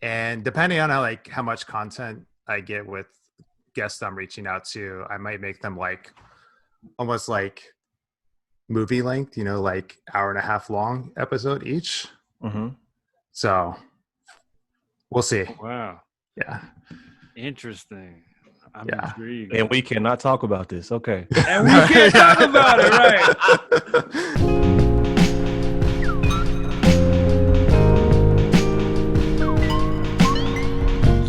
And depending on how much content I get with guests I'm reaching out to, I might make them like almost like movie length, like hour and a half long episode each. Mm-hmm. So we'll see. Wow. Yeah. Interesting. I'm Yeah. intrigued. And we cannot talk about this. Okay. And we can't talk about it, right?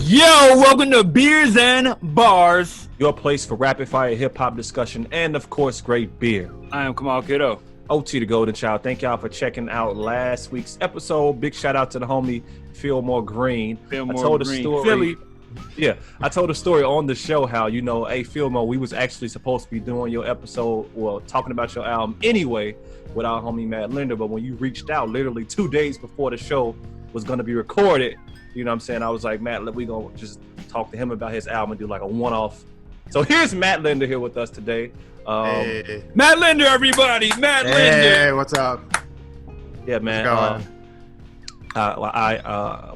Yo, welcome to Beers and Bars. Your place for rapid fire hip hop discussion and, of course, great beer. I am Kamal Kiddo. OT the Golden Child. Thank y'all for checking out last week's episode. Big shout out to the homie Fillmore Green. Fillmore Green. Philly. Yeah, I told a story on the show how, hey, Fillmore, we was actually supposed to be doing your episode, well, talking about your album anyway with our homie Matt Linder, but when you reached out literally 2 days before the show was going to be recorded, you know what I'm saying, I was like, Matt, we going to just talk to him about his album and do like a one-off. So here's Matt Linder here with us today. Hey. Matt Linder, everybody. Matt Linder. Hey, what's up? Yeah, man.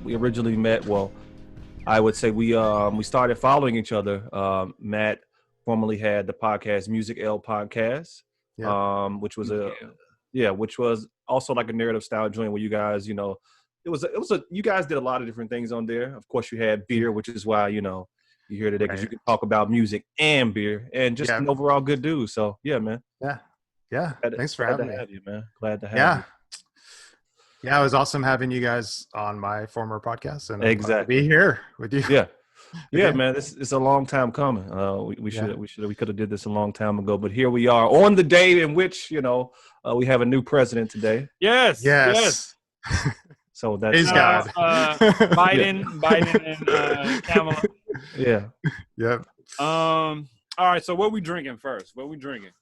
We originally met, well, I would say we started following each other. Matt formerly had the podcast Music L Podcast, which was which was also like a narrative style joint where you guys, you guys did a lot of different things on there. Of course, you had beer, which is why you're here today because you can talk about music and beer and just an overall good dude. So yeah, man. Yeah. Thanks for having me. Have you, man. Glad to have you. Yeah, it was awesome having you guys on my former podcast and exactly be here with you. Yeah, man. This is a long time coming. We could have did this a long time ago, but here we are on the day in which we have a new president today. Yes. So that's Praise God. Biden and Kamala. Yeah. Yep. All right. So what we drinking first? What we drinking?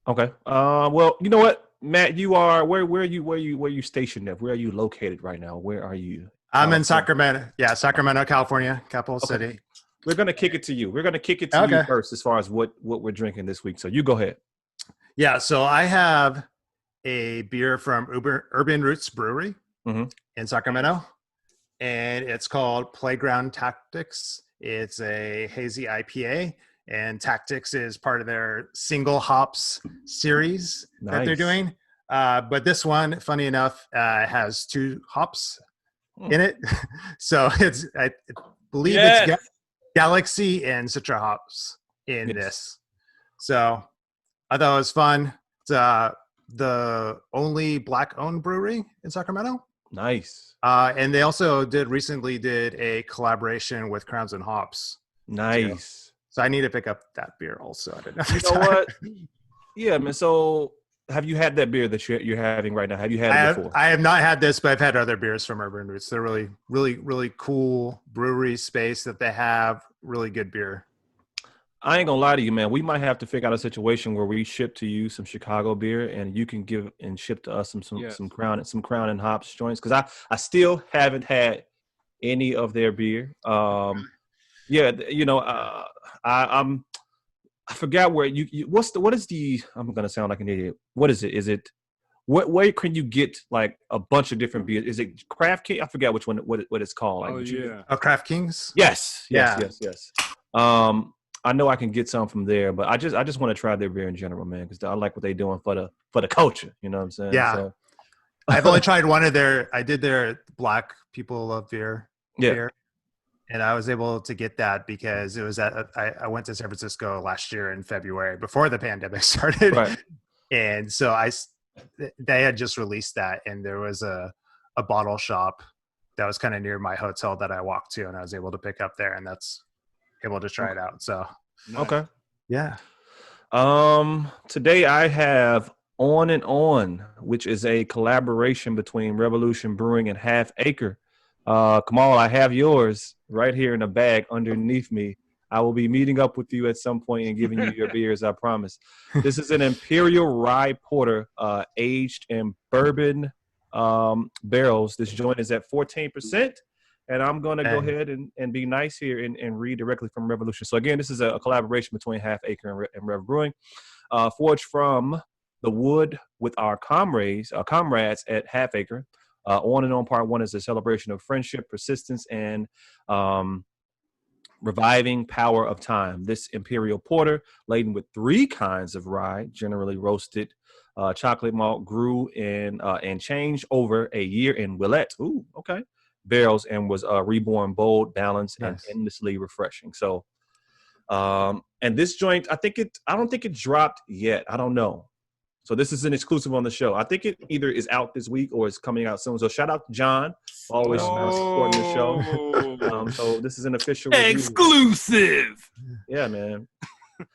Okay. Well, you know what, Matt, you are where are you stationed at? Where are you located right now? Where are you? I'm in Sacramento. Yeah, Sacramento, California, capital city. We're gonna kick it to you. We're gonna kick it to you first as far as what we're drinking this week. So you go ahead. Yeah. So I have a beer from Urban Roots Brewery in Sacramento, and it's called Playground Tactics. It's a hazy IPA. And Tactics is part of their single hops series that they're doing. But this one, funny enough, has 2 hops in it. So I believe it's Galaxy and Citra hops in this. So I thought it was fun. It's the only Black-owned brewery in Sacramento. Nice. And they also recently did a collaboration with Crowns and Hops. Nice. So I need to pick up that beer also. I didn't You know what? Yeah, man. So have you had that beer that you're having right now? Have you had it before? I have not had this, but I've had other beers from Urban Roots. They're really, really, really cool brewery space that they have. Really good beer. I ain't gonna lie to you, man. We might have to figure out a situation where we ship to you some Chicago beer, and you can give and ship to us some Crown and Hops joints. Because I still haven't had any of their beer. I forgot where what is the, I'm going to sound like an idiot. What is it? Is it, where can you get like a bunch of different beers? Is it Craft King? I forgot which one, what it's called. Like, Craft Kings? Yes. I know I can get some from there, but I just want to try their beer in general, man. Because I like what they're doing for the culture. You know what I'm saying? Yeah. So. I've only tried one of I did their Black People Love Beer. Beer. And I was able to get that because it was I went to San Francisco last year in February before the pandemic started. Right. And so they had just released that, and there was a bottle shop that was kind of near my hotel that I walked to, and I was able to pick up there, and that's able to try it out. So, okay. Yeah. Today I have On and On, which is a collaboration between Revolution Brewing and Half Acre. Kamal, I have yours right here in a bag underneath me. I will be meeting up with you at some point and giving you your beers, I promise. This is an Imperial Rye Porter aged in bourbon barrels. This joint is at 14%. And I'm going to go ahead and be nice here and read directly from Revolution. So, again, this is a collaboration between Half Acre and Rev Brewing. Forged from the wood with our comrades at Half Acre. On and On Part 1 is a celebration of friendship, persistence, and reviving power of time. This Imperial Porter, laden with 3 kinds of rye, generally roasted chocolate malt, grew and changed over a year in Willette. Ooh, okay. Barrels and was reborn bold, balanced, and endlessly refreshing. So, and this joint, I don't think it dropped yet. I don't know. So this is an exclusive on the show. I think it either is out this week or is coming out soon. So shout out to John, always supporting the show. So this is an official exclusive. Yeah, man. I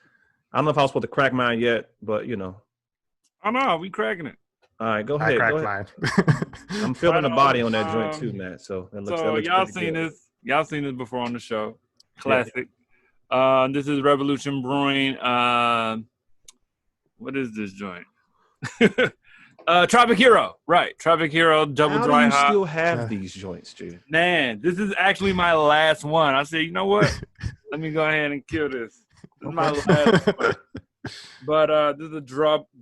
don't know if I was supposed to crack mine yet, but you know. Oh no, we cracking it. All right, go ahead. I cracked mine. I'm feeling the body on that joint too, Matt. So that looks y'all seen good. This? Y'all seen this before on the show? Classic. Yeah. This is Revolution Brewing. What is this joint? Tropic-Hero, right? Tropic-Hero double dry hop. How do you still have these joints, dude? Man, this is actually my last one. I said, you know what? Let me go ahead and kill this. This is my last one. But this is a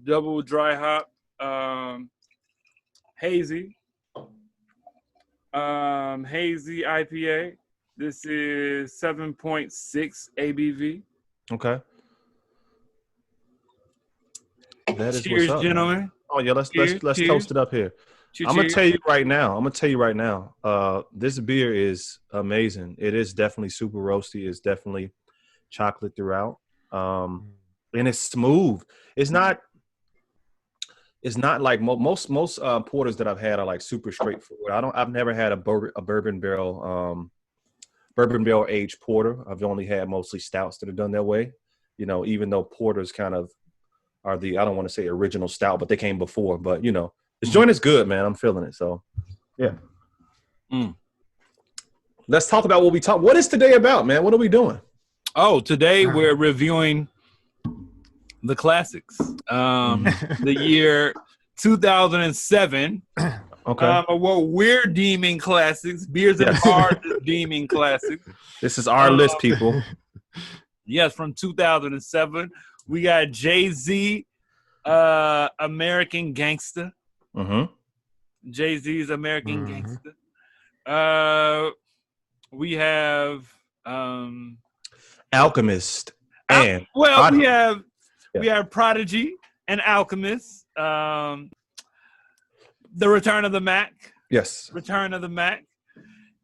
double dry hop, hazy, hazy IPA. This is 7.6 ABV. Okay. That is cheers, what's up, gentlemen. Man. Oh yeah, let's toast it up here. I'm gonna tell you right now. This beer is amazing. It is definitely super roasty. It's definitely chocolate throughout, and it's smooth. It's not like most porters that I've had are like super straightforward. I've never had a bourbon barrel aged porter. I've only had mostly stouts that are done that way. You know, even though porters kind of are I don't want to say original stout, but they came before. But, you know, this joint is good, man. I'm feeling it. So, yeah. Let's talk about what is today about, man? What are we doing? Oh, today we're reviewing the classics. The year 2007. Okay. What we're deeming classics. BEERZ BARZ is deeming classics. This is our list, people. Yes, from 2007. We got Jay-Z, American Gangster. Mm-hmm. Jay-Z's American Gangster. We have Alchemist and Prodigy. We have Prodigy and Alchemist. The Return of the Mac. Yes. Return of the Mac.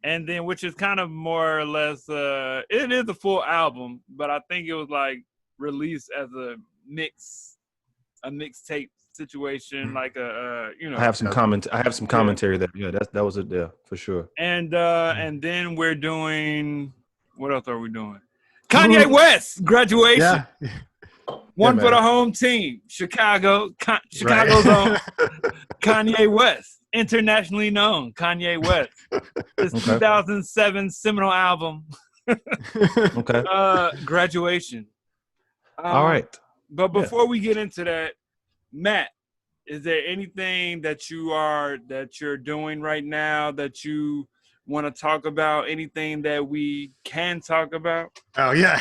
And then, which is kind of more or less, it is a full album, but I think it was like released as a mixtape situation, like you know. I have some commentary there. Yeah, that was it there for sure. And then we're doing, what else are we doing? Kanye West graduation. Yeah. One for the home team, Chicago's own Kanye West, internationally known Kanye West. This 2007 seminal album. Okay. Graduation. All right. But before we get into that, Matt, is there anything that you're doing right now that you want to talk about? Anything that we can talk about? Oh yeah.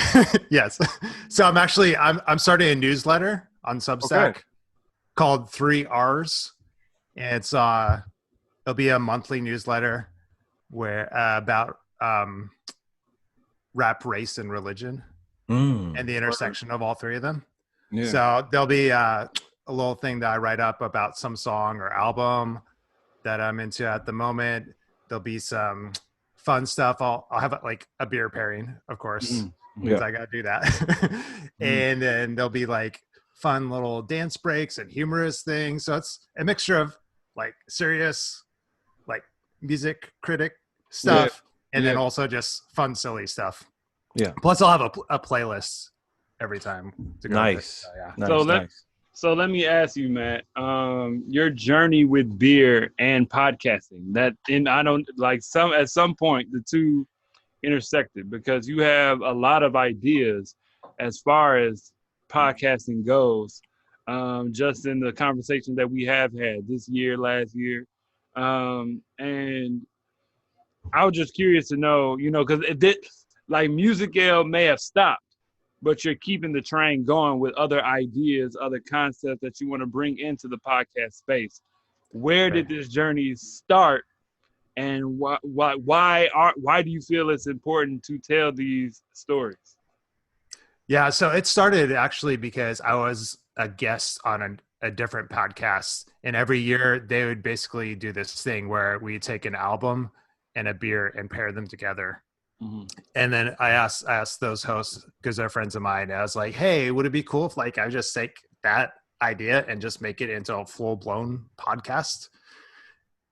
Yes. So I'm starting a newsletter on Substack called 3 R's. And it's it'll be a monthly newsletter where about rap, race, and religion. And the intersection of all 3 of them. Yeah. So there'll be a little thing that I write up about some song or album that I'm into at the moment. There'll be some fun stuff. I'll have like a beer pairing, of course, because I gotta do that. And then there'll be like fun little dance breaks and humorous things. So it's a mixture of like serious, like music critic stuff, and then also just fun, silly stuff. Yeah. Plus, I'll have a playlist every time to go. Nice. So let me ask you, Matt, your journey with beer and podcasting. At some point the two intersected because you have a lot of ideas as far as podcasting goes. Just in the conversation that we have had this year, last year, and I was just curious to know, because it did. Like Music L may have stopped, but you're keeping the train going with other ideas, other concepts that you want to bring into the podcast space. where did this journey start, and why do you feel it's important to tell these stories? Yeah, so it started actually because I was a guest on a different podcast, and every year they would basically do this thing where we take an album and a beer and pair them together. Mm-hmm. And then I asked those hosts, because they're friends of mine, and I was like, hey, would it be cool if like I just take that idea and just make it into a full-blown podcast?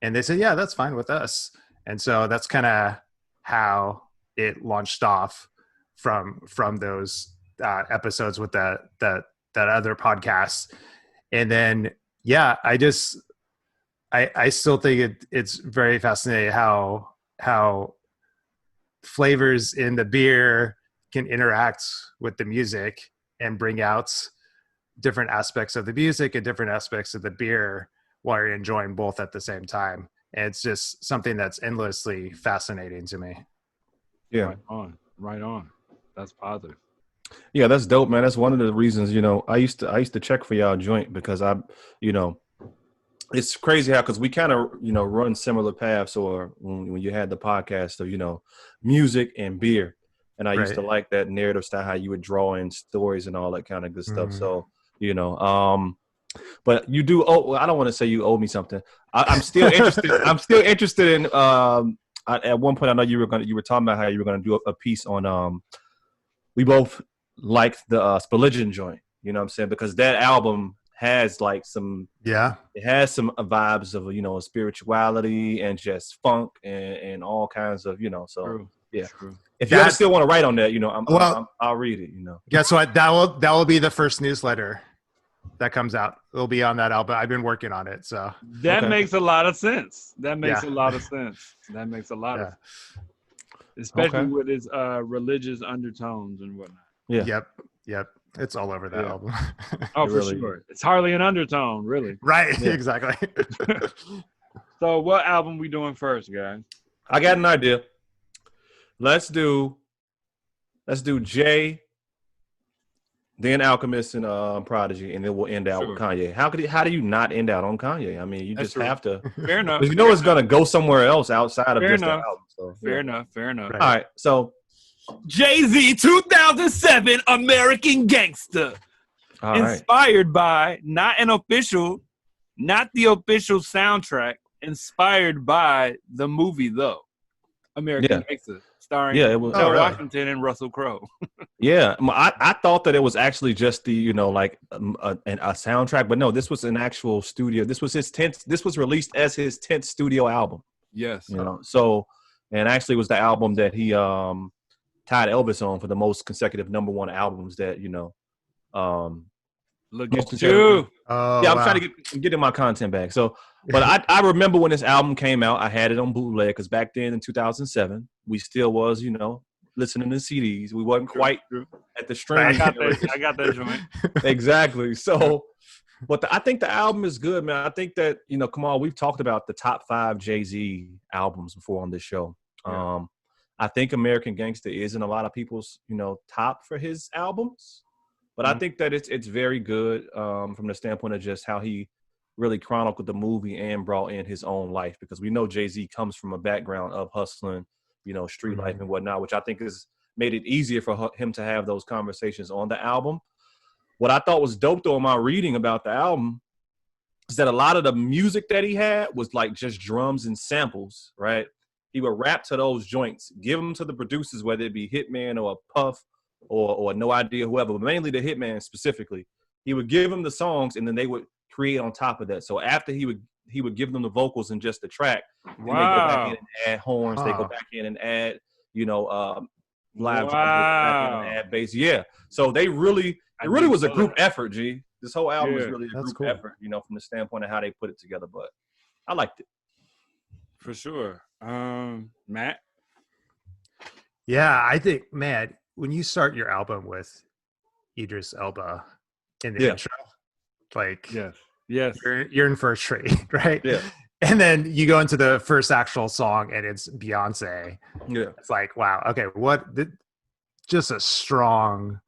And they said, yeah, that's fine with us. And so that's kind of how it launched off from those episodes with that other podcast. And then, yeah, I still think it's very fascinating how flavors in the beer can interact with the music and bring out different aspects of the music and different aspects of the beer while you're enjoying both at the same time. And it's just something that's endlessly fascinating to me. Yeah. Right on. That's positive. Yeah, that's dope, man. That's one of the reasons, I used to check for y'all joint because it's crazy how, because we kind of, run similar paths, or when you had the podcast of, music and beer. And I used to like that narrative style, how you would draw in stories and all that kind of good stuff. So, but you do, I don't want to say you owe me something. I'm still interested. I'm still interested in, at one point, I know you were talking about how you were going to do a piece on, we both liked the Spilligion joint, you know what I'm saying? Because that album has like it has some vibes of, spirituality and just funk and all kinds of, so True. Yeah. True. If you ever still want to write on that, I'll read it, Guess what? That will be the first newsletter that comes out. It'll be on that album. I've been working on it. So that makes a lot of sense. That makes a lot of sense. That makes a lot of sense. Especially with its religious undertones and whatnot. Yeah. Yep. It's all over that album. Oh, for sure. It's hardly an undertone, really. Right. Yeah. Exactly. So what album we doing first, guys? I got an idea. Let's do Jay, then Alchemist and Prodigy, and then we'll end out with Kanye. How do you not end out on Kanye? I mean, you just have to. Fair enough. Because it's gonna go somewhere else outside of just the album. So, Fair enough. Right. All right. So Jay-Z 2007 American Gangster. All inspired by not the official soundtrack, inspired by the movie though. American Gangster. Starring Washington and Russell Crowe. Yeah, I thought that it was actually just the a soundtrack, but no, this was an actual studio. This was his 10th. This was released as his 10th studio album. Yes. So, and actually was the album that he tied Elvis on for the most consecutive #1 albums that Look at you. I'm trying to get in my content back. So, but I remember when this album came out, I had it on bootleg because back then in 2007, we still was, listening to CDs. We wasn't quite at the streaming. I got that joint. Exactly. So, but I think the album is good, man. I think that, Kamal, we've talked about the top 5 Jay-Z albums before on this show. Yeah. I think American Gangster is in a lot of people's, top for his albums. But I think that it's very good from the standpoint of just how he really chronicled the movie and brought in his own life, because we know Jay-Z comes from a background of hustling, street life and whatnot, which I think has made it easier for him to have those conversations on the album. What I thought was dope, though, in my reading about the album is that a lot of the music that he had was like just drums and samples, right? He would rap to those joints, give them to the producers, whether it be Hitman or Puff or No Idea, whoever, but mainly the Hitman specifically. He would give them the songs, and then they would create on top of that. So after he would give them the vocals and just the track, then they go back in and add horns. They go back in and add, live drums, back in and add bass. Yeah. So it really was a group effort, G. This whole album was really a group effort, from the standpoint of how they put it together. But I liked it. For sure. Matt? Yeah, I think, man, when you start your album with Idris Elba in the intro, like, yes, you're in for a treat, right? Yeah. And then you go into the first actual song, and it's Beyonce. Yeah, it's like, wow, okay, just a strong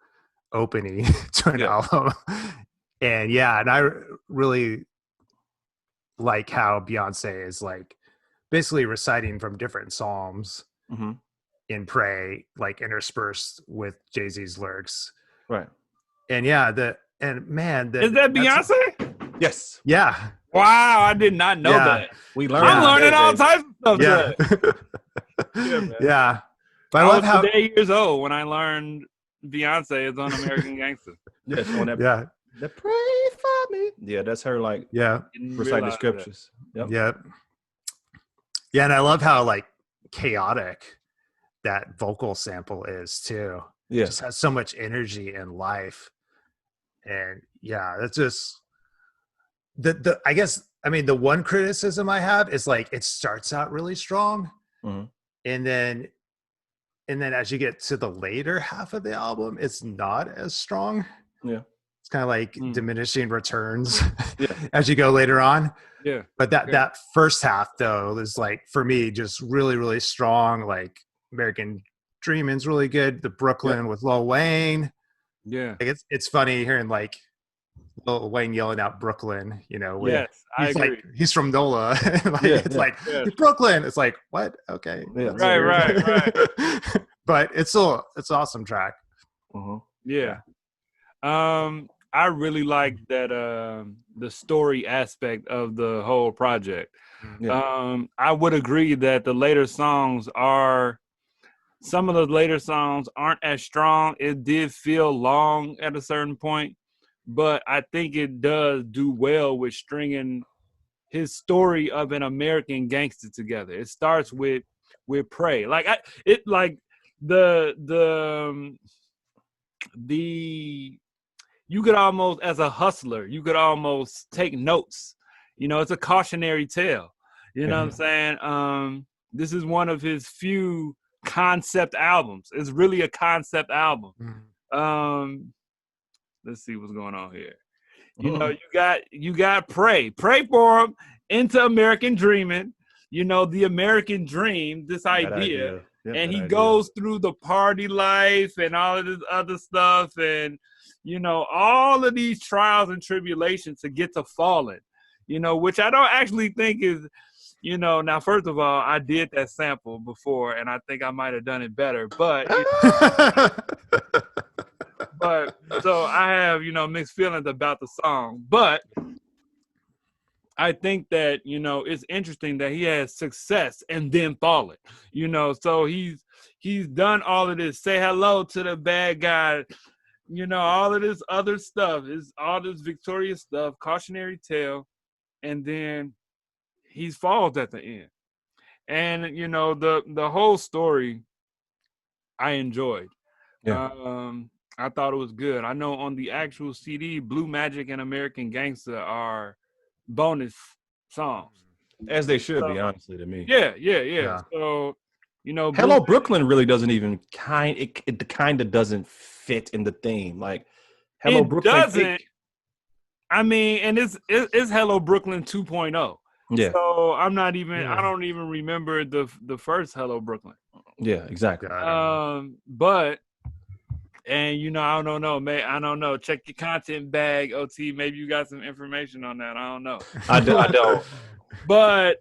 opening to an album, and I really like how Beyonce is like basically reciting from different psalms in Pray, like interspersed with Jay-Z's lyrics. Right. And yeah, man, Is that Beyonce? Yes. Yeah. Wow, I did not know that. We learned. I'm learning all types of stuff today. Yeah. Man. Yeah. But I I love was how today years old when I learned Beyonce is on American Gangster. Yes, on that. Yeah. The pray for me. Yeah, that's her like reciting the scriptures. Yep. Yeah. Yeah, and I love how like chaotic that vocal sample is too. Yeah. It just has so much energy and life. And yeah, that's just the I guess I mean the one criticism I have is like it starts out really strong and then as you get to the later half of the album, it's not as strong. Yeah. It's kind of like diminishing returns as you go later on. Yeah. But that first half though is like for me just really, really strong. Like American Dreaming's really good. The Brooklyn with Lil Wayne. Yeah. Like it's funny hearing like Lil Wayne yelling out Brooklyn, you know, when I agree. like he's from NOLA. Like Brooklyn. It's like, what? Okay. Yeah. Right. But it's an awesome track. Yeah. I really like that the story aspect of the whole project. I would agree that some of the later songs aren't as strong. It did feel long at a certain point, but I think it does do well with stringing his story of an American gangster together. It starts with Pray. Like you could almost, as a hustler, you could almost take notes. You know, it's a cautionary tale. You know what I'm saying? This is one of his few concept albums. It's really a concept album. Let's see what's going on here. You know, you got Pray for him, Into American Dreaming, you know, the American dream, this idea. And he goes through the party life and all of this other stuff and, you know, all of these trials and tribulations to get to Fallen, you know, which I don't actually think is, you know, now, first of all, I did that sample before and I think I might have done it better, but, but so I have, you know, mixed feelings about the song, but I think that, you know, it's interesting that he has success and then Fallen, you know, so he's done all of this, say hello to the bad guy, you know, all of this other stuff, is all this victorious stuff, cautionary tale, and then he falls at the end. And, you know, the whole story I enjoyed. I thought it was good. I know on the actual CD, Blue Magic and American Gangster are bonus songs. As they should be, honestly, to me. Yeah. So, you know, Hello Brooklyn really doesn't even it kind of doesn't fit in the theme. Like Hello Brooklyn doesn't. I mean, and it's Hello Brooklyn 2.0. Yeah. So I'm not even. I don't even remember the first Hello Brooklyn. Yeah, exactly. But and you know, I don't know, man. I don't know. Check your content bag, OT. Maybe you got some information on that. I don't know. I don't. But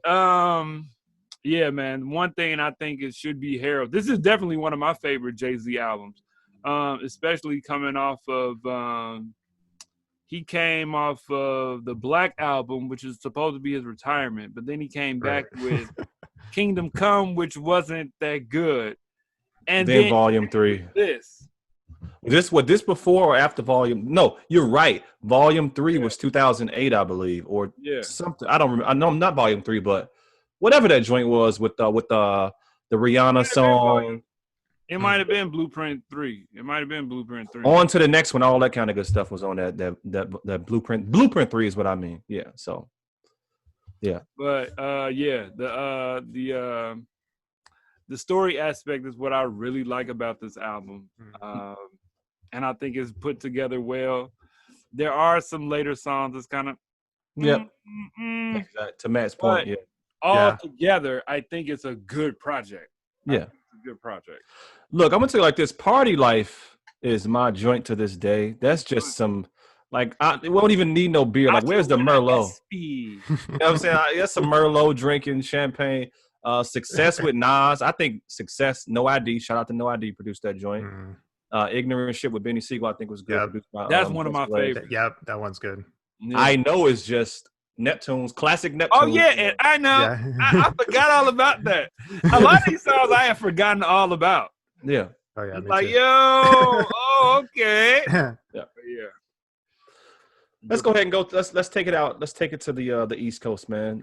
yeah, man. One thing I think it should be Harold. This is definitely one of my favorite Jay-Z albums, especially coming off of. He came off of the Black album, which is supposed to be his retirement, but then he came back with Kingdom Come, which wasn't that good. And then Volume 3. This before or after Volume? No, you're right. Volume 3 was 2008, I believe, or something. I don't remember. I know not Volume 3, but whatever that joint was with the Rihanna song. It might have been Blueprint 3. On to the next one. All that kind of good stuff was on that Blueprint. Blueprint 3 is what I mean. Yeah. So, yeah. But the story aspect is what I really like about this album, and I think it's put together well. There are some later songs that's kind of to Matt's point. Yeah. All together, I think it's a good project. Yeah. Good project. Look, I'm gonna tell you like this. Party Life is my joint to this day. That's just some Like, we don't even need no beer. Like, where's the Merlot? You know what I'm saying? That's some Merlot drinking, champagne. Success with Nas. I think Success, No ID. Shout out to No ID, produced that joint. Ignorant Shit with Benny Siegel, I think was good. Yep. By, That's one of my favorites. Yep, that one's good. Yeah. I Know is just Neptune's, classic Neptune. Oh, yeah, and I know. Yeah. I forgot all about that. A lot of these songs I have forgotten all about. Yeah. Oh, yeah. Like, yo, oh, okay. Yeah. Let's go ahead and go. Let's take it out. Let's take it to the East Coast, man.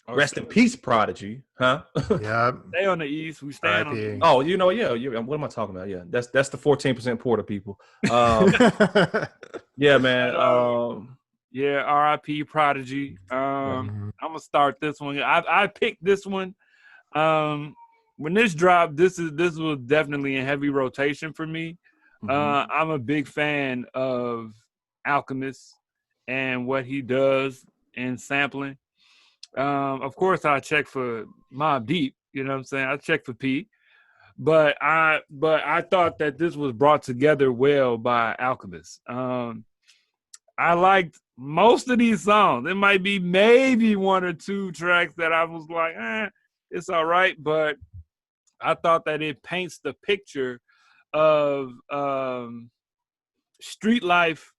Rest in peace, Prodigy, huh? Yeah. Stay on the East. We stand on the East. Oh, you know, yeah. What am I talking about? Yeah, that's the 14% Porter people. Yeah, man. Yeah, R.I.P. Prodigy. I'm gonna start this one. I picked this one. When this dropped, this was definitely in heavy rotation for me. I'm a big fan of Alchemist and what he does in sampling. Of course, I check for Mobb Deep. You know what I'm saying? I check for P. But I thought that this was brought together well by Alchemist. I liked most of these songs. There might be maybe one or two tracks that I was like, it's all right. But I thought that it paints the picture of street life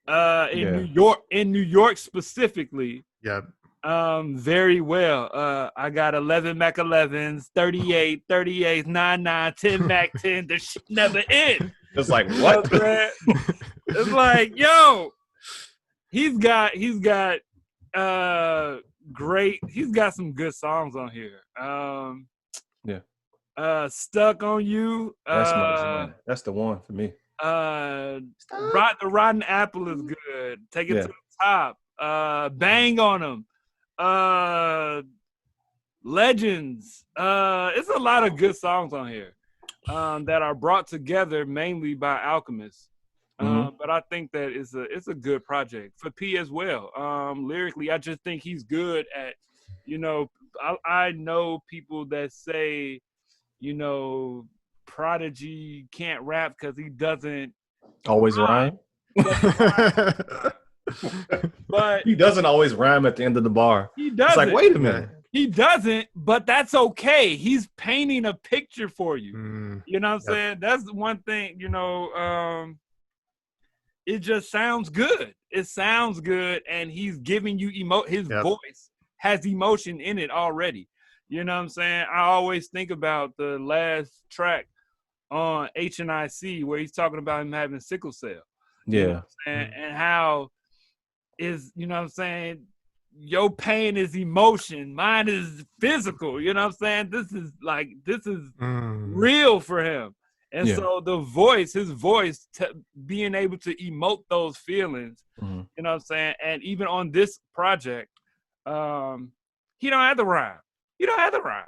in New York specifically. Yep. Very well. I got 11 Mac 11s, 38, 38, 99, 10 Mac 10. The shit never ends. It's like, what? It's like, yo, he's got some good songs on here. Stuck on You. That's the one for me. The Rotten Apple is good. Take it to the top. Bang on Them. Legends. It's a lot of good songs on here that are brought together mainly by Alchemist. But I think that it's a good project for P as well. Lyrically, I just think he's good at, I know people that say, Prodigy can't rap because he doesn't always rhyme. But he doesn't always rhyme at the end of the bar. He doesn't. It's like, wait a minute. He doesn't, but that's okay. He's painting a picture for you. You know what I'm saying? That's the one thing, it just sounds good. It sounds good, and he's giving you his voice has emotion in it already. You know what I'm saying? I always think about the last track on HNIC where he's talking about him having sickle cell. Yeah. You know what I'm saying? And how is, you know what I'm saying, your pain is emotion, mine is physical. You know what I'm saying? This is real for him. And so his voice being able to emote those feelings, you know what I'm saying? And even on this project, he don't have the rhyme. You don't have the rhyme.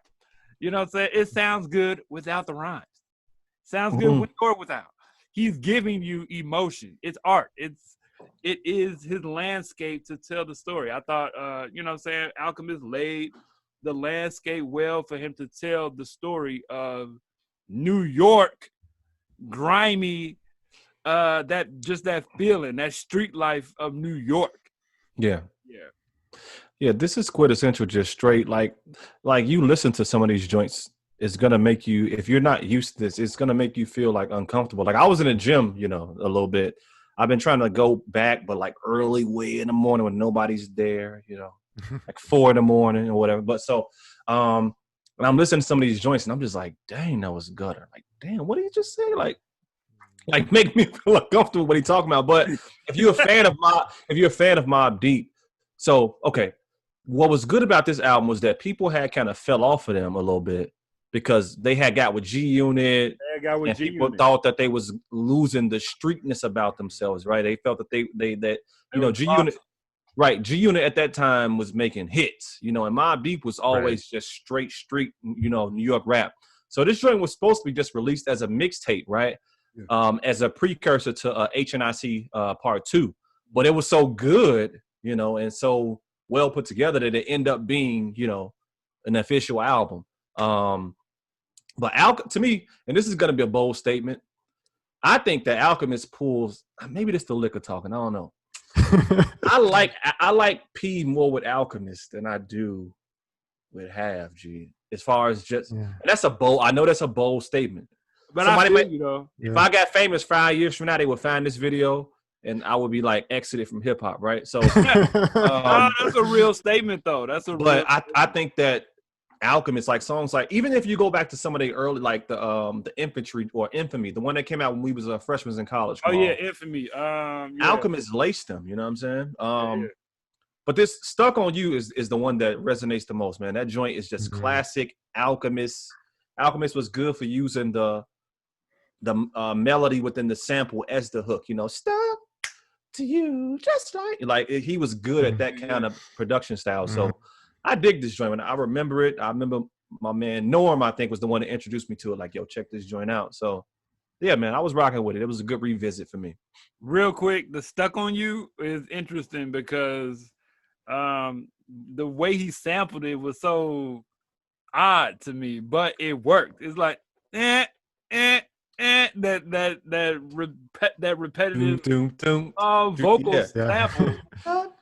You know what I'm saying? It sounds good without the rhymes. Sounds good with or without. He's giving you emotion. It's art. It is his landscape to tell the story. I thought, you know what I'm saying, Alchemist laid the landscape well for him to tell the story of New York, grimy, that feeling, that street life of New York. Yeah. This is quintessential, just straight. Like you listen to some of these joints, it's gonna make you, if you're not used to this, it's gonna make you feel like uncomfortable. Like I was in a gym, a little bit. I've been trying to go back, but like early way in the morning when nobody's there, like 4 a.m. or whatever. But so, and I'm listening to some of these joints, and I'm just like, dang, that was gutter. Like, damn, what did he just say? Like make me feel uncomfortable what he's talking about. But if you're a fan of Mobb Deep, so okay, what was good about this album was that people had kind of fell off of them a little bit because they had got with G-Unit. And people thought that they was losing the streetness about themselves, right? They felt that G-Unit, right? G-Unit at that time was making hits, and Mobb Deep was always just straight street, New York rap. So this joint was supposed to be just released as a mixtape, right? Yeah. As a precursor to HNIC Part 2. But it was so good, and so well put together that it ended up being, an official album. But to me, and this is going to be a bold statement, I think that Alchemist pulls. Maybe this the liquor talking. I don't know. I like P more with Alchemist than I do with Half G. As far as just, and that's a bold. I know that's a bold statement. But Somebody I feel might, you though. If I got famous 5 years from now, they would find this video, and I would be like exited from hip hop, right? So, that's a real statement though. That's a. But I think that Alchemist, like songs like, even if you go back to some of the early, like the Infantry or Infamy, the one that came out when we was freshmen in college. Infamy. Alchemist laced them. You know what I'm saying? But this Stuck on You is the one that resonates the most, man. That joint is just classic Alchemist. Alchemist was good for using the melody within the sample as the hook. You know, stuck to you, just like he was good at that kind of production style. So I dig this joint. When I remember it, I remember my man Norm, I think, was the one that introduced me to it. Like, yo, check this joint out. So yeah, man, I was rocking with it. It was a good revisit for me. Real quick, the Stuck on You is interesting because the way he sampled it was so odd to me, but it worked. It's like that repetitive vocal sample.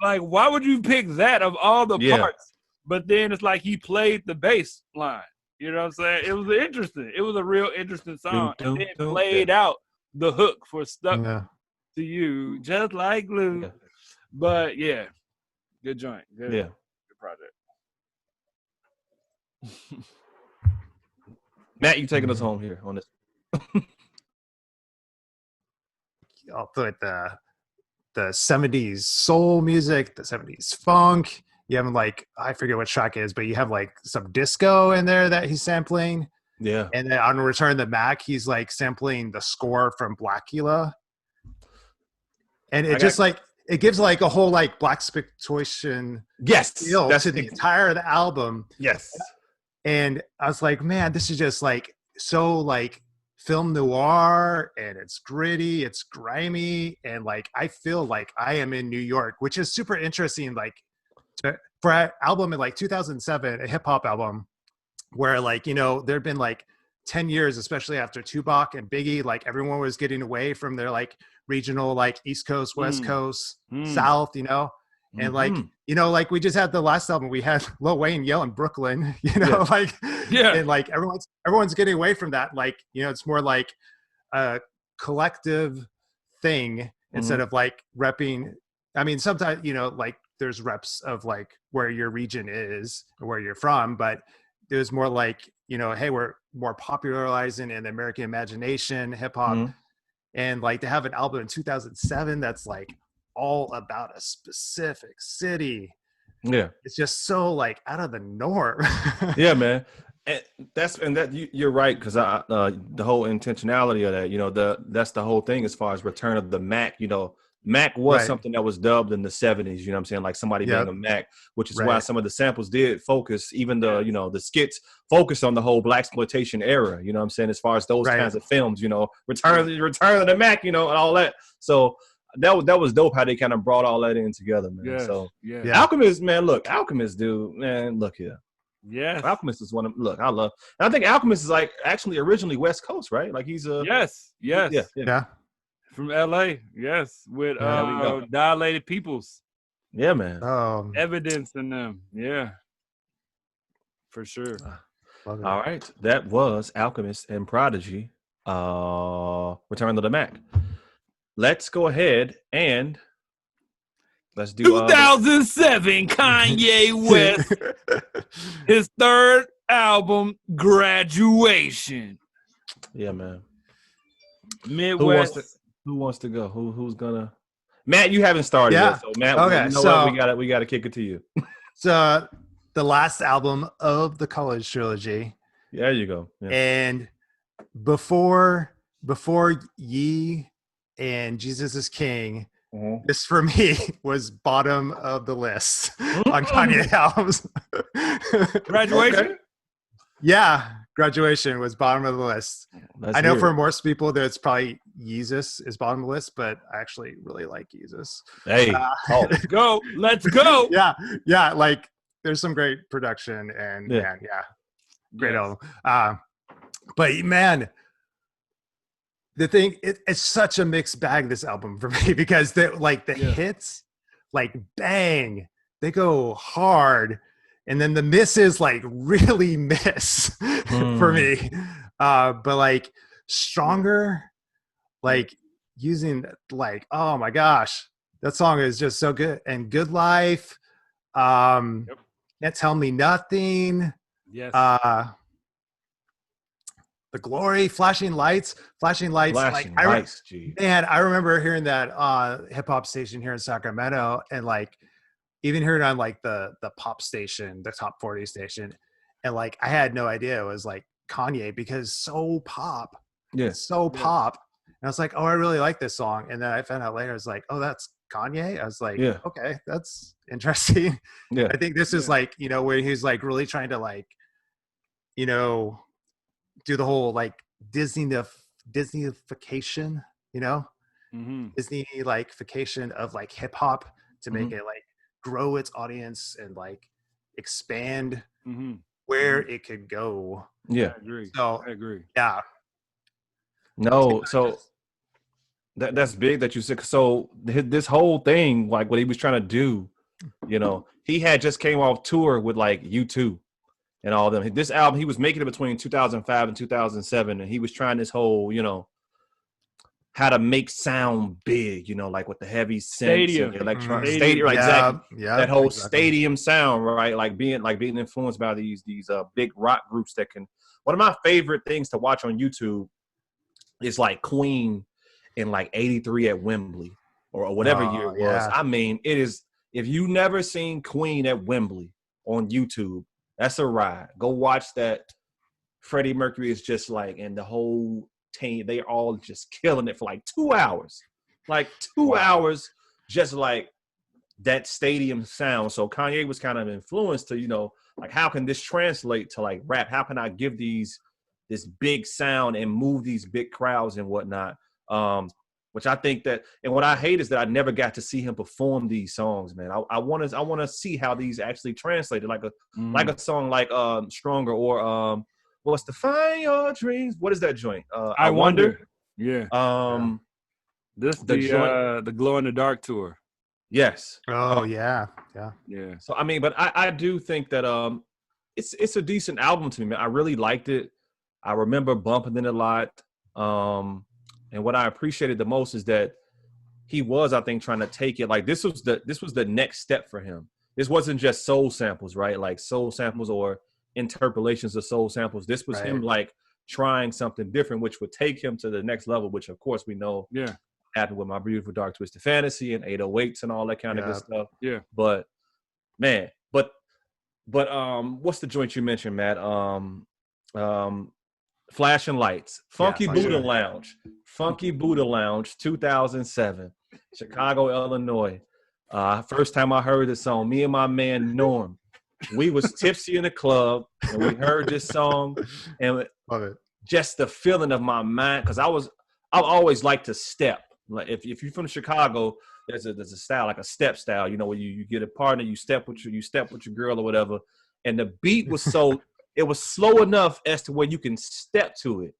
Like, why would you pick that of all the parts? But then it's like he played the bass line. You know what I'm saying? It was interesting. It was a real interesting song. And then played out the hook for Stuck to You, just like glue. But yeah, good joint. Good project. Matt, you taking us home here on this? I'll put the 70s soul music, the 70s funk. You have like, I forget what track it is, but you have like some disco in there that he's sampling. Yeah. And then on Return the Mac, he's like sampling the score from Blackula. And it it gives like a whole like blaxploitation feel to the entire album. Yes. And I was like, man, this is just like so like film noir, and it's gritty, it's grimy, and like I feel like I am in New York, which is super interesting. Like for an album in like 2007, a hip hop album, where like, you know, there'd been like 10 years, especially after Tupac and Biggie, like everyone was getting away from their like regional, like East Coast, West Coast, South, you know, and like, you know, like we just had the last album, we had Lil Wayne yelling Brooklyn, you know, and like everyone's getting away from that. Like, you know, it's more like a collective thing instead of like repping. I mean, sometimes, you know, like there's reps of like where your region is or where you're from, but there's more like, you know, hey, we're more popularizing in the American imagination, hip hop. And like to have an album in 2007 that's like all about a specific city. Yeah. It's just so like out of the norm. Yeah, man. And you're right, because the whole intentionality of that, you know, that's the whole thing as far as Return of the Mac. You know, Mac was something that was dubbed in the 70s, you know what I'm saying? Like somebody being a Mac, which is why some of the samples did focus, even the, you know, the skits focused on the whole blaxploitation era, you know what I'm saying? As far as those kinds of films, you know, Return of the Mac, you know, and all that. So that was dope how they kind of brought all that in together, man. Yes, so yes. Alchemist, man, look, Alchemist, dude, man, look here. Yeah, Alchemist is one of, look, I love, and I think Alchemist is like actually originally West Coast, right? Like he's a yeah. From LA, yes, with Dilated Peoples. Yeah, man. Evidence in them. Yeah. For sure. All right. That was Alchemist and Prodigy. Return of the Mac. Let's go ahead and let's do 2007 Kanye West. His third album, Graduation. Yeah, man. Midwest. Who wants to go? Who's gonna? Matt, you haven't started yet, so Matt, okay, you know what? We gotta kick it to you. So the last album of the College trilogy. There you go. Yeah. And before Ye and Jesus is King, this for me was bottom of the list on Kanye albums. Graduation? Okay. Yeah. Graduation was bottom of the list. I know for most people that's probably Yeezus is bottom of the list, but I actually really like Yeezus. Hey, let's go. Yeah, like there's some great production and great album. But man, the thing, it's such a mixed bag, this album for me, because the hits, like bang, they go hard, and then the misses like really miss for me. But like Stronger, like using like, oh my gosh, that song is just so good. And Good Life, Can't Tell Me Nothing. Yes. The Glory, Flashing Lights. Man, I remember hearing that on hip hop station here in Sacramento, and like even hearing it on like the pop station, the top 40 station, and like I had no idea it was like Kanye, because so pop. It's so pop. And I was like, oh, I really like this song. And then I found out later, I was like, oh, that's Kanye. I was like, okay, that's interesting. Yeah. I think this is like, you know, where he's like really trying to like, you know, do the whole like Disneyfication, you know, Disney like fication of like hip hop to make it like grow its audience and like expand where it could go. Yeah, I agree. So I agree. Yeah. No, so that's big that you said. So this whole thing, like what he was trying to do, you know, he had just came off tour with like U2 and all them. This album, he was making it between 2005 and 2007, and he was trying this whole, you know, how to make sound big, you know, like with the heavy synths and the electronic stadium, right? Exactly. Yeah, that whole stadium sound, right? Like being influenced by these big rock groups that can. One of my favorite things to watch on YouTube is like Queen in like '83 at Wembley or whatever year it was. Yeah. I mean, it is. If you never seen Queen at Wembley on YouTube, that's a ride. Go watch that. Freddie Mercury is just like, and the whole team, they all just killing it for like 2 hours. Like 2 hours, just like that stadium sound. So Kanye was kind of influenced to, you know, like how can this translate to like rap? How can I give this big sound and move these big crowds and whatnot? Which I think that, and what I hate is that I never got to see him perform these songs, man. I want to see how these actually translated, like a song like Stronger or what's the Find Your Dreams? What is that joint? I Wonder. Yeah. This the Glow in the Dark tour. Yes. Oh yeah. So I mean, but I do think that it's a decent album to me, man. I really liked it. I remember bumping it a lot. And what I appreciated the most is that he was, I think, trying to take it like this was the next step for him. This wasn't just soul samples, right? Like soul samples or interpolations of soul samples. This was him like trying something different, which would take him to the next level, which of course we know happened with My Beautiful Dark Twisted Fantasy and 808s and all that kind of good stuff. Yeah. But man, but what's the joint you mentioned, Matt? Flashing Lights, Funky Buddha Lounge, 2007, Chicago, Illinois. First time I heard this song, me and my man Norm, we was tipsy in the club and we heard this song, and just the feeling of my mind, because I always like to step. Like if you're from Chicago, there's a style, like a step style, you know, where you get a partner, you step with your girl or whatever, and the beat was so. It was slow enough as to where you can step to it.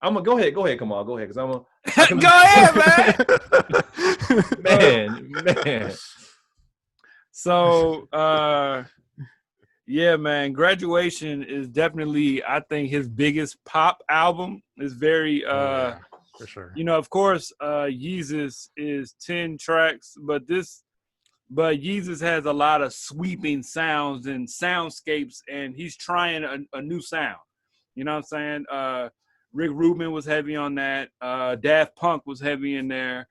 I'm gonna go ahead, come on, go ahead, because go ahead, man. So, yeah, man, Graduation is definitely, I think, his biggest pop album. Is very, for sure. You know, of course, Yeezus is 10 tracks, but Yeezus has a lot of sweeping sounds and soundscapes, and he's trying a new sound. You know what I'm saying? Rick Rubin was heavy on that. Daft Punk was heavy in there.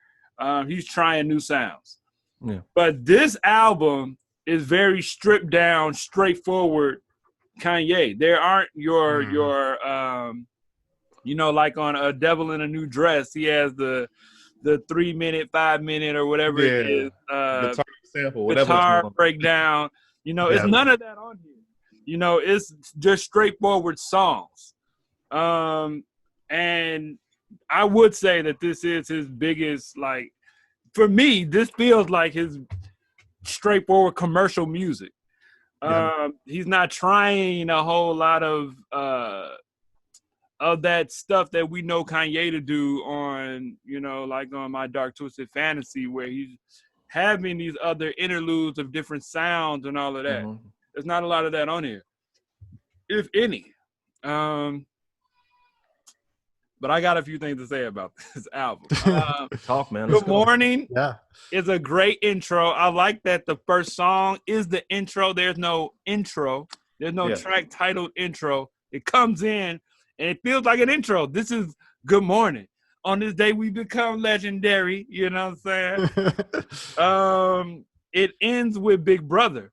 He's trying new sounds. Yeah. But this album is very stripped down, straightforward Kanye. There aren't your you know, like on A Devil in a New Dress, he has the 3 minute, 5 minute, or whatever it is. Guitar sample, whatever. Guitar breakdown. You know, it's none of that on here. You know, it's just straightforward songs. And I would say that this is his biggest, like, for me, this feels like his straightforward commercial music. He's not trying a whole lot of of that stuff that we know Kanye to do on, you know, like on My Dark Twisted Fantasy, where he's having these other interludes of different sounds and all of that. Mm-hmm. There's not a lot of that on here, if any. But I got a few things to say about this album. Talk, man. Good Morning Yeah. is a great intro. I like that the first song is the intro. There's no intro. There's no track titled intro. It comes in and it feels like an intro. This is Good Morning. On this day we become legendary. You know what I'm saying? It ends with Big Brother,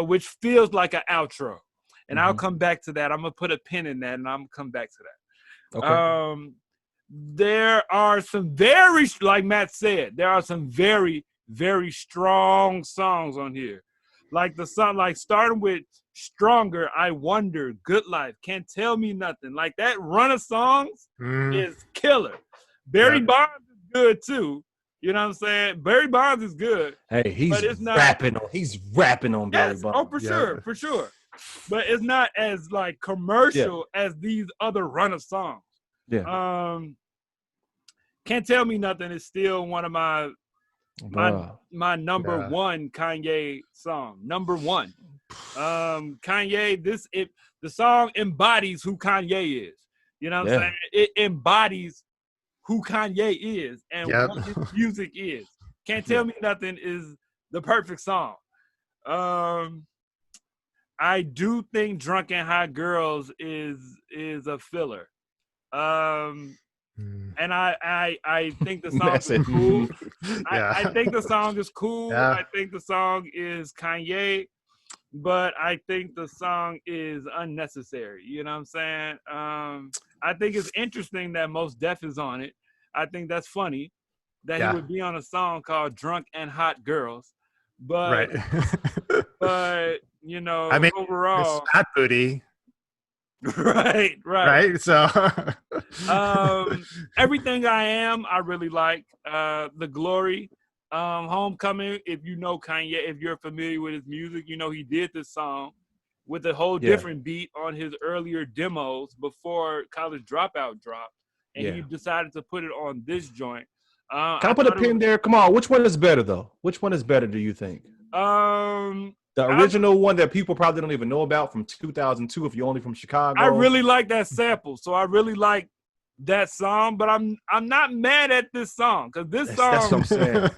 which feels like an outro. And I'll come back to that. I'm going to put a pin in that and I'm going to come back to that. Okay. There are some very, like Matt said, there are some very, very strong songs on here. Like the song, like starting with Stronger, I Wonder, Good Life, Can't Tell Me Nothing. Like that run of songs is killer. Barry Bonds is good too. You know what I'm saying? Barry Bonds is good. Hey, he's rapping on Barry Bonds. Oh, for sure. But it's not as like commercial as these other run of songs. Yeah. Can't Tell Me Nothing is still one of my number one Kanye song. Number one. Kanye, the song embodies who Kanye is. You know what I'm saying? It embodies who Kanye is and what his music is. Can't Tell Me Nothing is the perfect song. I do think Drunk and Hot Girls is a filler. And I think the song is cool. I think the song is cool. Yeah. I think the song is Kanye, but I think the song is unnecessary. You know what I'm saying? I think it's interesting that Mos Def is on it. I think that's funny that he would be on a song called Drunk and Hot Girls. But but you know, I mean, overall, it's Fat Booty. Right. So Everything I Am, I really like. The Glory, Homecoming. If you know Kanye, if you're familiar with his music, you know he did this song with a whole different beat on his earlier demos before College Dropout dropped, and he decided to put it on this joint. Can I put a pin there? Come on, which one is better though? Which one is better? Do you think? The original one that people probably don't even know about from 2002 if you're only from Chicago. I really like that sample, so I really like that song, but I'm not mad at this song because this song. That's what I'm saying.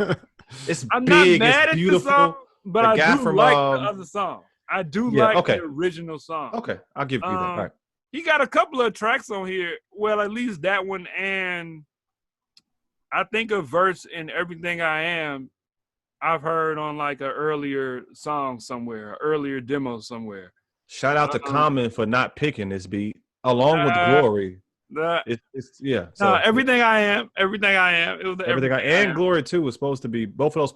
It's I'm big, not mad it's at beautiful. the song, but I do from, like the other song. I do like okay. the original song. Okay, I'll give you that. All right. He got a couple of tracks on here. Well, at least that one, and I think a verse in Everything I Am I've heard on like an earlier song somewhere, earlier demo somewhere. Shout out to Common for not picking this beat along with Glory. So Everything I Am. It was the Everything I Am. Glory too was supposed to be both of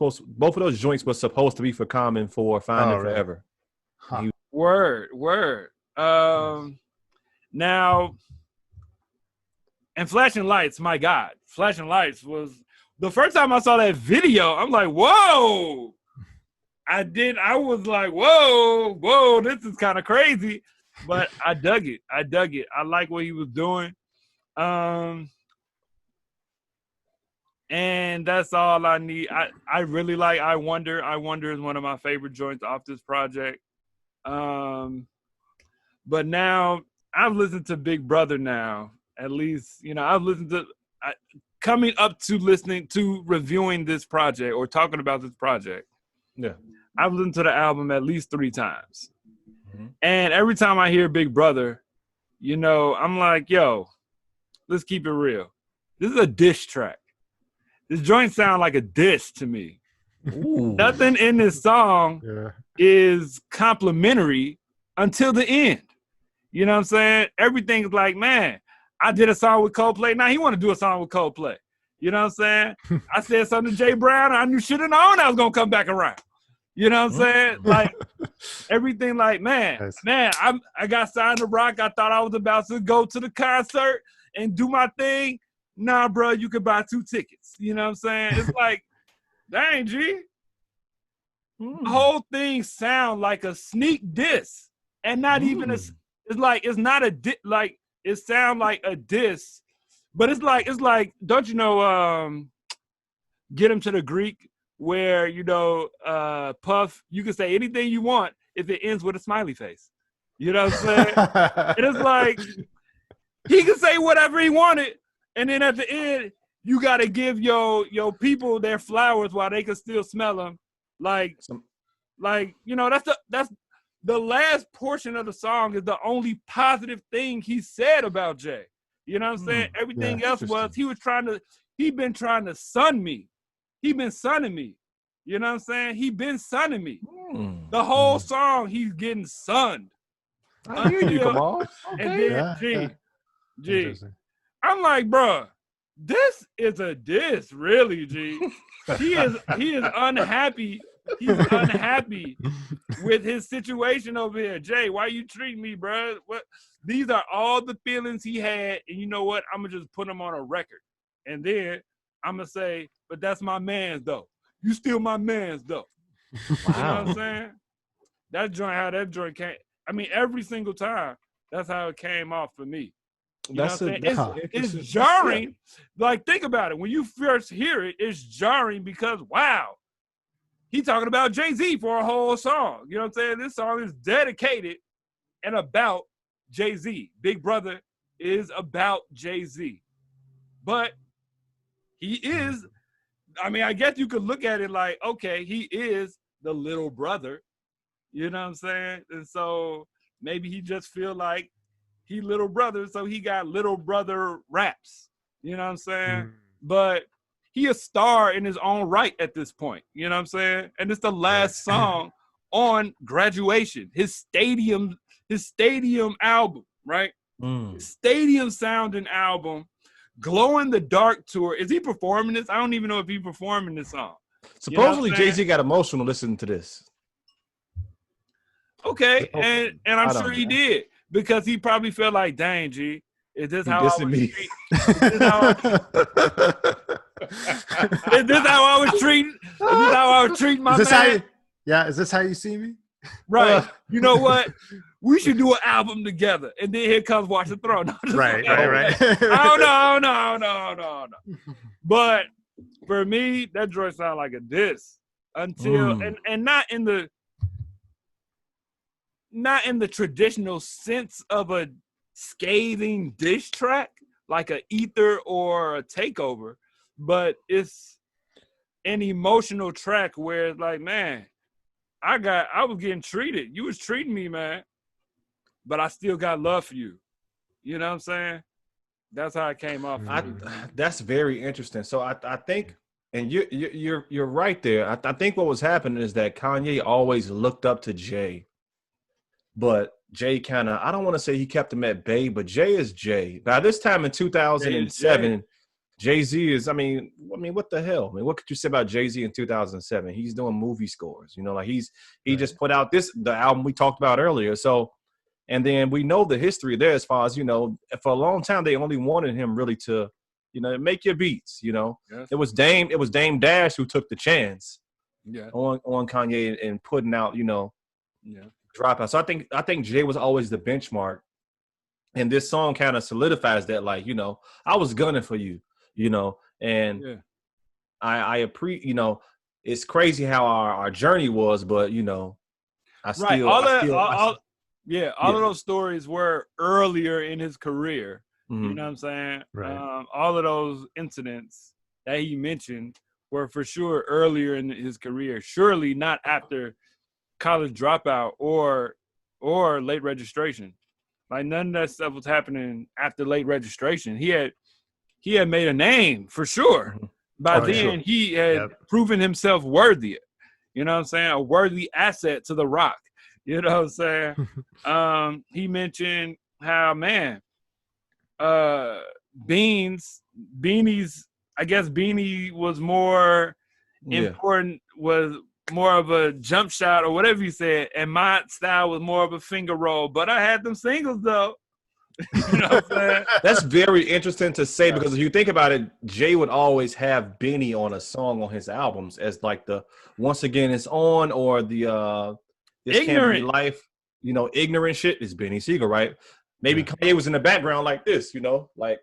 those joints was supposed to be for Common for Finding Forever. Huh. Word. Now, and Flashing Lights, my God, Flashing Lights was the first time I saw that video. I'm like, whoa! I was like, whoa! This is kind of crazy, but I dug it. I like what he was doing, and that's all I need. I really like I Wonder. I Wonder is one of my favorite joints off this project. But now I've listened to Big Brother now. At least, you know, I've listened to coming up to listening to reviewing this project or talking about this project. Yeah. I've listened to the album at least 3 times. Mm-hmm. And every time I hear Big Brother, you know, I'm like, yo, let's keep it real. This is a diss track. This joint sounds like a diss to me. Ooh. Nothing in this song is complimentary until the end. You know what I'm saying? Everything's like, man, I did a song with Coldplay. Now he want to do a song with Coldplay. You know what I'm saying? I said something to Jay Brown. I should have known I was going to come back around. You know what I'm saying? Like, everything like, man, I got signed to rock. I thought I was about to go to the concert and do my thing. Nah, bro, you could buy 2 tickets. You know what I'm saying? It's like, dang, G. The whole thing sound like a sneak diss. And not even it's like, it's not a like, it sounds like a diss, but it's like, don't you know, Get Him to the Greek, where, you know, Puff, you can say anything you want if it ends with a smiley face. You know what I'm saying? And it's like, he can say whatever he wanted, and then at the end, you got to give your people their flowers while they can still smell them. Like, you know, that's the last portion of the song is the only positive thing he said about Jay. You know what I'm saying? Everything else was he been trying to sun me. He been sunning me. You know what I'm saying? He been sunning me. The whole song, he's getting sunned. I hear you, Kamal. Okay. And then G, I'm like, bro, this is a diss, really, G. He is unhappy. He's unhappy with his situation over here. Jay, why you treat me, bro? What? These are all the feelings he had, and you know what? I'm gonna just put them on a record, and then I'm gonna say, but that's my man's though. You still my man's though. Wow. You know what I'm saying? How that joint came. I mean, every single time, that's how it came off for me. You know what I'm saying? It's jarring. Like, think about it. When you first hear it, it's jarring because, wow, he talking about Jay-Z for a whole song. You know what I'm saying? This song is dedicated and about Jay-Z. Big Brother is about Jay-Z. But he is, I mean, I guess you could look at it like, okay, he is the little brother. You know what I'm saying? And so maybe he just feel like he little brother, so he got little brother raps. You know what I'm saying? But he a star in his own right at this point. You know what I'm saying? And it's the last song on Graduation, his stadium album, right? Stadium sounding album, Glow in the Dark tour. Is he performing this? I don't even know if he's performing this song. Supposedly, you know Jay-Z got emotional listening to this. Okay, and I'm sure he did, because he probably felt like, dang, G, is this how I was treating? Is this how I was treating my man? Is this how you see me? Right. You know what? We should do an album together. And then here comes Watch the Throne. Right. Oh, no. But for me, that joint sounded like a diss. Until, and not in the traditional sense of a scathing diss track, like a Ether or a Takeover, but it's an emotional track where it's like, man, I was getting treated. You was treating me, man, but I still got love for you. You know what I'm saying? That's how it came off. That's very interesting. So I think, and you're right there. I think what was happening is that Kanye always looked up to Jay. But Jay kind of, I don't want to say he kept him at bay, but Jay is Jay. By this time in 2007, Jay-Z is, I mean, what the hell? I mean, what could you say about Jay-Z in 2007? He's doing movie scores, you know, like he just put out the album we talked about earlier. So, and then we know the history there as far as, you know, for a long time, they only wanted him really to, you know, make your beats, you know. Yes. It was Dame Dash who took the chance on Kanye and putting out, you know, Dropout. So I think Jay was always the benchmark, and this song kind of solidifies that. Like, you know, I was gunning for you, you know, and I appreciate, you know, it's crazy how our journey was, but you know, all of those stories were earlier in his career. You know what I'm saying? Right. All of those incidents that he mentioned were for sure earlier in his career. Surely not after College Dropout or Late Registration. Like, none of that stuff was happening after Late Registration. He had made a name for sure. By then he had proven himself worthy. You know what I'm saying? A worthy asset to the Rock. You know what I'm saying? He mentioned how, man, Beanie's, I guess Beanie was more important, was more of a jump shot or whatever you said, and my style was more of a finger roll. But I had them singles though. You know what I'm saying? That's very interesting to say, because if you think about it, Jay would always have Beanie on a song on his albums as like the Once Again It's On, or the This Can't Be Life, you know, ignorant shit is Beanie Siegel, right? Maybe Kanye was in the background like this, like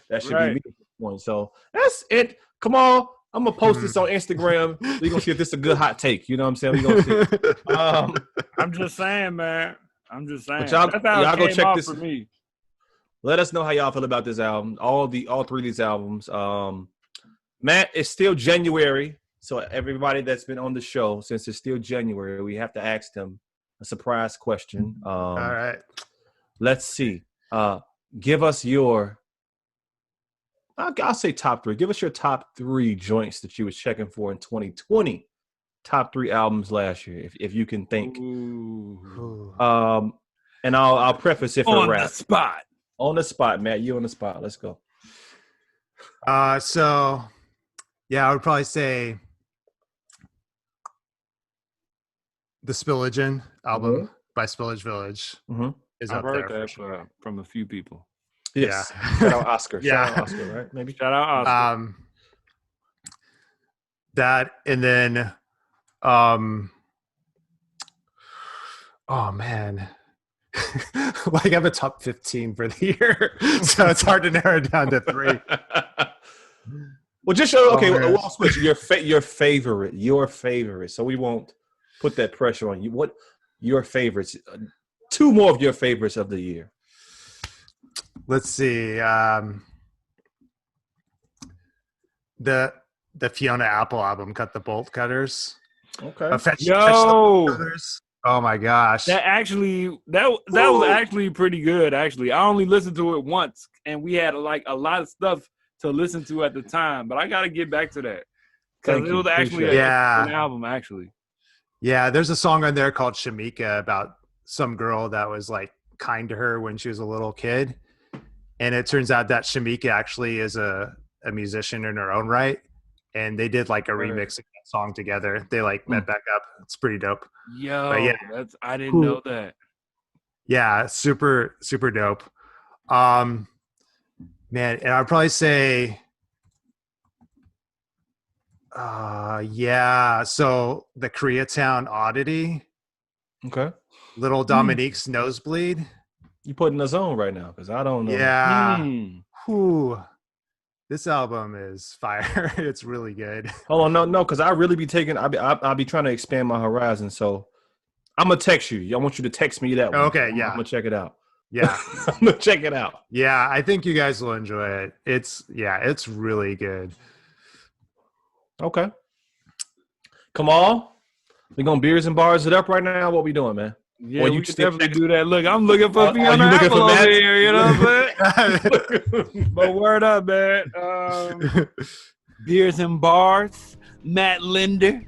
that should be me at this point. So that's it. Come on. I'm going to post this on Instagram. We're going to see if this is a good hot take. You know what I'm saying? We're going to see. I'm just saying, man. I'm just saying. Y'all go check this. For me. Let us know how y'all feel about this album. All three of these albums. Matt, it's still January. So everybody that's been on the show, since it's still January, we have to ask them a surprise question. All right. Let's see. Give us your, I'll say top three. Give us your top three joints that you was checking for in 2020. Top three albums last year, if you can think. Ooh. And I'll preface it for on rap. the spot. On the spot, Matt. You on the spot. Let's go. So, yeah, I would probably say the Spillage album by Spillage Village is I've up heard there. that from a few people. Yes. Yeah. Shout out Oscar. Yeah. Shout out Oscar, right? Maybe. Shout out Oscar. That and then oh man. Like I have a top 15 for the year. So it's hard to narrow it down to three. Well, just show we'll switch your favorite. So we won't put that pressure on you. What your favorites? Two more of your favorites of the year. Let's see. The Fiona Apple album, Cut the Bolt Cutters. Okay. Fetch the Bolt Cutters. Oh my gosh. That was actually pretty good. Actually, I only listened to it once, and we had like a lot of stuff to listen to at the time. But I got to get back to that because it was actually an album. Actually, yeah. There's a song on there called Shamika about some girl that was like kind to her when she was a little kid, and it turns out that Shamika actually is a musician in her own right, and they did like a remix of that song together. They like met back up. It's pretty dope. Yo, I didn't know that. Yeah, super super dope. Man, and I'd probably say so the Koreatown Oddity. Okay. Little Dominique's Nosebleed. You putting us on right now because I don't know. Yeah. Whew. This album is fire. It's really good. Hold on, no, because I really be taking. I'll be trying to expand my horizon. So I'm gonna text you. I want you to text me that one. Okay, yeah. I'm gonna check it out. Yeah, I'm gonna check it out. Yeah, I think you guys will enjoy it. It's really good. Okay. Come on. We gonna beers and bars it up right now. What we doing, man? Yeah, you can definitely do that. Look, I'm looking for Fiona you looking Apple for over Matt? here. You know what I'm saying? But word up, man. Beers and Bars, Matt Linder.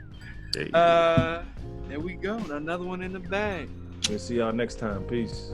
There we go. Another one in the bag. We'll see y'all next time. Peace.